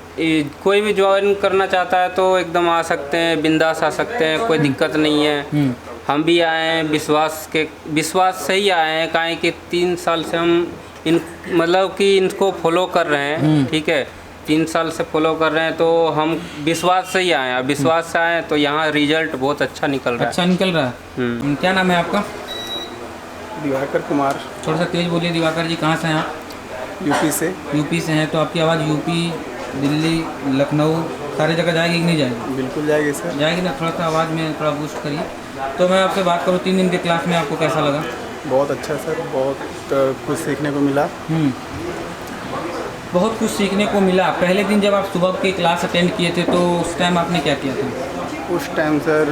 कोई भी ज्वाइन करना चाहता है तो एकदम आ सकते हैं, बिंदास आ सकते हैं, कोई दिक्कत नहीं है। हम भी आए हैं विश्वास से ही आए हैं, काहे कि 3 साल से हम मतलब कि इनको फॉलो कर रहे हैं। ठीक है, 3 साल से फॉलो कर रहे हैं तो हम विश्वास से ही आए हैं। विश्वास से आए तो यहाँ रिजल्ट बहुत अच्छा निकल रहा है। अच्छा निकल रहा है। क्या नाम है आपका? दिवाकर कुमार। थोड़ा सा तेज बोलिए। दिवाकर जी कहाँ से हैं आप? यूपी से। यूपी से हैं तो आपकी आवाज़ यूपी, दिल्ली, लखनऊ सारी जगह जाएगी कि नहीं जाएगी? बिल्कुल जाएगी सर। जाएगी ना, थोड़ा सा आवाज़ में थोड़ा बूस्ट करिए। तो मैं आपसे बात करूँ 3 दिन के क्लास में आपको कैसा लगा? बहुत अच्छा सर, बहुत कुछ सीखने को मिला। बहुत कुछ सीखने को मिला। पहले दिन जब आप सुबह की क्लास अटेंड किए थे तो उस टाइम आपने क्या किया था? उस टाइम सर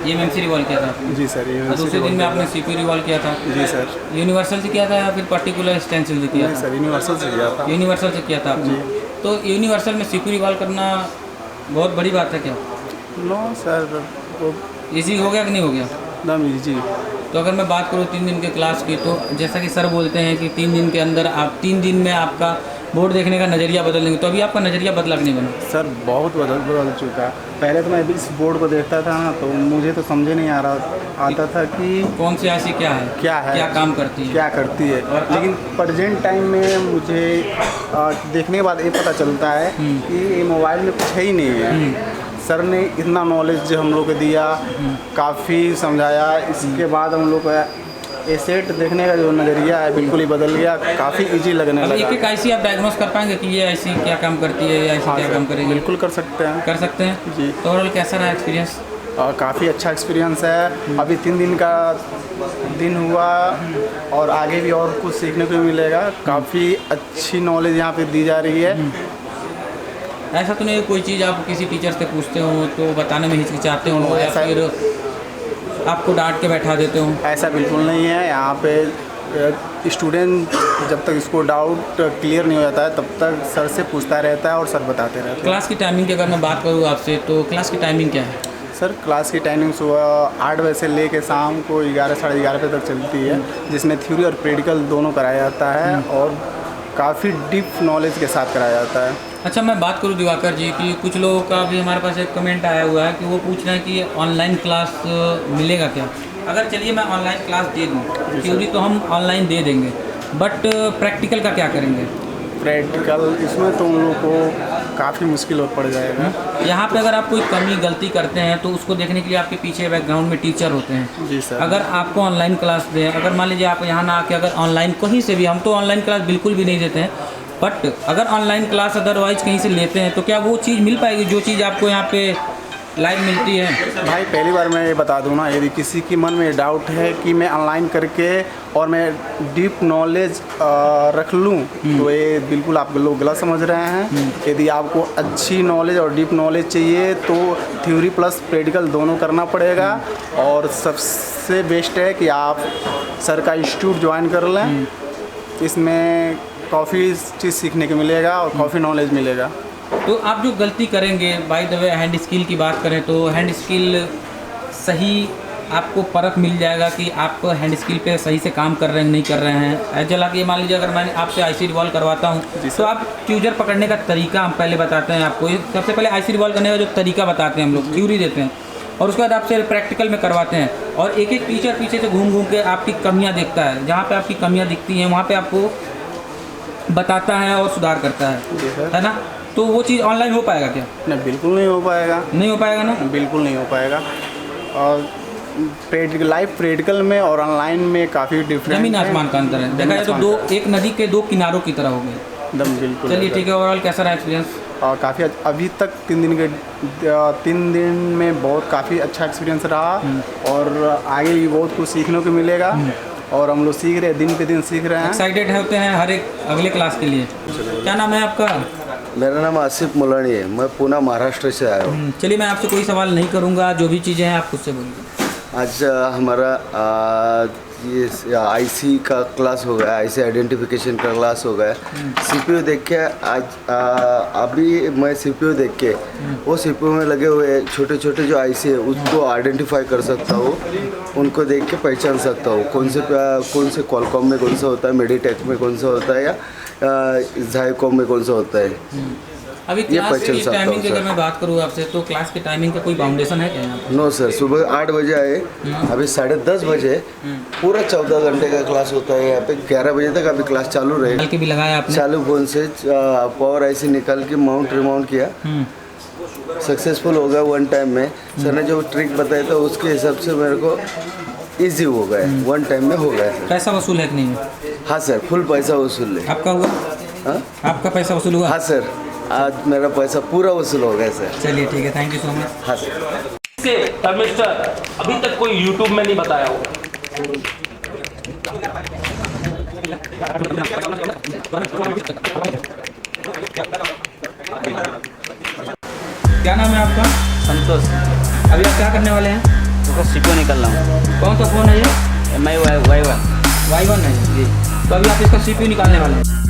MMC रिवॉल्व किया था आपने? जी सर। दूसरे दिन में आपने CPU रिवॉल्व किया था? जी सर। यूनिवर्सल से किया था या फिर पर्टिकुलर स्टेंसिल से किया था? सर यूनिवर्सल से किया था। यूनिवर्सल से किया था आपने? तो यूनिवर्सल में CPU रिवॉल्व करना बहुत बड़ी बात है क्या? नो सर, वो ईजी हो गया कि नहीं हो गया? एकदम ईजी। तो अगर मैं बात करूँ 3 दिन के क्लास की, तो जैसा कि सर बोलते हैं कि 3 दिन के अंदर आप 3 दिन में आपका बोर्ड देखने का नज़रिया बदल देंगे, तो अभी आपका नज़रिया बदला कि नहीं बना? सर बहुत बदल चुका। पहले तो मैं इस बोर्ड को देखता था ना तो मुझे तो समझ नहीं आता था कि कौन सी IC क्या है, क्या काम करती है, लेकिन प्रेजेंट टाइम में मुझे देखने के बाद ये पता चलता है कि ये मोबाइल में कुछ है ही नहीं है। सर ने इतना नॉलेज जो हम लोग को दिया, काफ़ी समझाया। इसके बाद हम लोग ये सेट देखने का जो नज़रिया है बिल्कुल ही बदल गया, काफ़ी इजी लगने अब लगा। एक एक आईसी आप डायग्नोस कर पाएंगे कि ये आईसी क्या काम करती है, ये आईसी क्या काम करेगी? बिल्कुल कर सकते हैं। कर सकते हैं जी। तो ओवरऑल कैसा रहा एक्सपीरियंस? काफ़ी अच्छा एक्सपीरियंस है। अभी 3 दिन का दिन हुआ और आगे भी और कुछ सीखने को मिलेगा। काफ़ी अच्छी नॉलेज यहाँ पे दी जा रही है। ऐसा तो नहीं कोई चीज़ आप किसी टीचर से पूछते हो तो बताने में हिचकिचाते हो या फिर आपको डांट के बैठा देते हो? ऐसा बिल्कुल नहीं है। यहाँ पे स्टूडेंट जब तक इसको डाउट क्लियर नहीं हो जाता है तब तक सर से पूछता रहता है और सर बताते रहते हैं। क्लास की टाइमिंग की अगर मैं बात करूँ आपसे तो क्लास की टाइमिंग क्या है? सर क्लास की टाइमिंग सुबह 8 बजे से लेके शाम को 11 साढ़े 11 बजे तक चलती है, जिसमें थ्योरी और प्रैक्टिकल दोनों कराया जाता है और काफ़ी डीप नॉलेज के साथ कराया जाता है। अच्छा, मैं बात करूँ दिवाकर जी की, कुछ लोगों का भी हमारे पास एक कमेंट आया हुआ है कि वो पूछ रहे हैं कि ऑनलाइन क्लास मिलेगा क्या? अगर चलिए मैं ऑनलाइन क्लास दे दूँ, थ्योरी तो हम ऑनलाइन दे देंगे, बट प्रैक्टिकल का क्या करेंगे? प्रैक्टिकल इसमें तो उन लोगों को काफ़ी मुश्किल हो पड़ जाएगा। यहाँ पे अगर आप कोई कमी गलती करते हैं तो उसको देखने के लिए आपके पीछे बैकग्राउंड में टीचर होते हैं। जी सर। अगर आपको ऑनलाइन क्लास दें, अगर मान लीजिए आप यहाँ ना आके अगर ऑनलाइन कहीं से भी, हम तो ऑनलाइन क्लास बिल्कुल भी नहीं देते हैं, बट अगर ऑनलाइन क्लास अदरवाइज कहीं से लेते हैं तो क्या वो चीज़ मिल पाएगी जो चीज़ आपको यहाँ पे लाइव मिलती है? भाई पहली बार मैं ये बता दूँ ना, यदि किसी के मन में डाउट है कि मैं ऑनलाइन करके और मैं डीप नॉलेज रख लूँ तो ये बिल्कुल आप लोग गलत समझ रहे हैं। यदि आपको अच्छी नॉलेज और डीप नॉलेज चाहिए तो थ्योरी प्लस प्रैक्टिकल दोनों करना पड़ेगा और सबसे बेस्ट है कि आप सर का इंस्टीट्यूट ज्वाइन कर लें। इसमें काफ़ी चीज़ सीखने को मिलेगा और काफ़ी नॉलेज मिलेगा। तो आप जो गलती करेंगे, by the way hand skill की बात करें तो हैंड स्किल सही आपको परख मिल जाएगा कि आप हैंड स्किल पे सही से काम कर रहे हैं नहीं कर रहे हैं। एज कि मान लीजिए अगर मैं आपसे आईसी रिवॉल्व करवाता हूँ तो आप ट्यूजर पकड़ने का तरीका हम पहले बताते हैं आपको। सबसे पहले आईसी रिवॉल्व करने का जो तरीका बताते हैं हम लोग, थ्योरी देते हैं और उसके बाद आपसे प्रैक्टिकल में करवाते हैं और एक एक टीचर पीछे से घूम घूम के आपकी कमियाँ देखता है, जहाँ पर आपकी कमियाँ दिखती हैं वहाँ पर आपको बताता है और सुधार करता है ना? तो वो चीज़ ऑनलाइन हो पाएगा क्या? नहीं, बिल्कुल नहीं हो पाएगा। नहीं हो पाएगा ना? बिल्कुल नहीं हो पाएगा। और प्रैक्टिकल लाइव प्रैक्टिकल में और ऑनलाइन में काफ़ी डिफरेंस, जमीन आसमान का अंतर है। देखा जाए तो एक नदी के 2 किनारों की तरह हो गए एकदम। बिल्कुल। चलिए ठीक है, ओवरऑल कैसा रहा एक्सपीरियंस? और काफ़ी अभी तक 3 दिन में बहुत काफ़ी अच्छा एक्सपीरियंस रहा और आगे भी बहुत कुछ सीखने को मिलेगा और हम लोग सीख रहे हैं, दिन पे दिन सीख रहे हैं। एक्साइटेड होते हैं हर एक अगले क्लास के लिए। क्या नाम है आपका? मेरा नाम आसिफ मुलानी है, मैं पुणे महाराष्ट्र से आया हूँ। चलिए मैं आपसे कोई सवाल नहीं करूँगा, जो भी चीज़ें हैं आप खुद से बोलिए। आज हमारा ये आईसी का क्लास हो गया, आईसी आइडेंटिफिकेशन का क्लास हो गया। सीपीयू देख के आज अभी मैं सीपीयू देख के वो सीपीयू में लगे हुए छोटे छोटे जो आईसी है उसको आइडेंटिफाई कर सकता हूँ, उनको देख के पहचान सकता हूँ कौन से क्वालकॉम में कौन सा होता है, मेडिटेक में कौन सा होता है या ज़ाइकॉम में कौन सा होता है। अभी क्लास की टाइमिंग की अगर मैं बात करूँ आपसे तो क्लास की टाइमिंग का कोई बाउंडेशन है क्या यहाँ पर? नो सर, सुबह 8 बजे आए, अभी 10:30 बजे पूरा 14 घंटे का क्लास होता है यहाँ पे। 11 बजे तक अभी क्लास चालू रहे। निकाल के भी लगाया आपने? चालू फोन से पावर आईसी निकाल के माउंट रिमाउंट किया, सक्सेसफुल हो गया 1 टाइम में। सर ने जो ट्रिक बताया था उसके हिसाब से मेरे को ईजी हो गया, 1 टाइम में हो गया। पैसा वसूल है कि नहीं? हाँ सर, फुल पैसा वसूल है। आपका हुआ? आपका पैसा वसूल हुआ? हाँ सर, आज मेरा पैसा पूरा वसूल हो गया सर। चलिए ठीक है, थैंक यू सो मच। हाँ सर। मिस्टर अभी तक कोई यूट्यूब में नहीं बताया हो। क्या नाम है आपका? संतोष। अभी आप क्या करने वाले हैं? तो सीपीयू निकल रहा हूँ। कौन सा फ़ोन है ये? MI Y1 है जी। तो अभी आप इसका सीपीयू निकालने वाले हैं।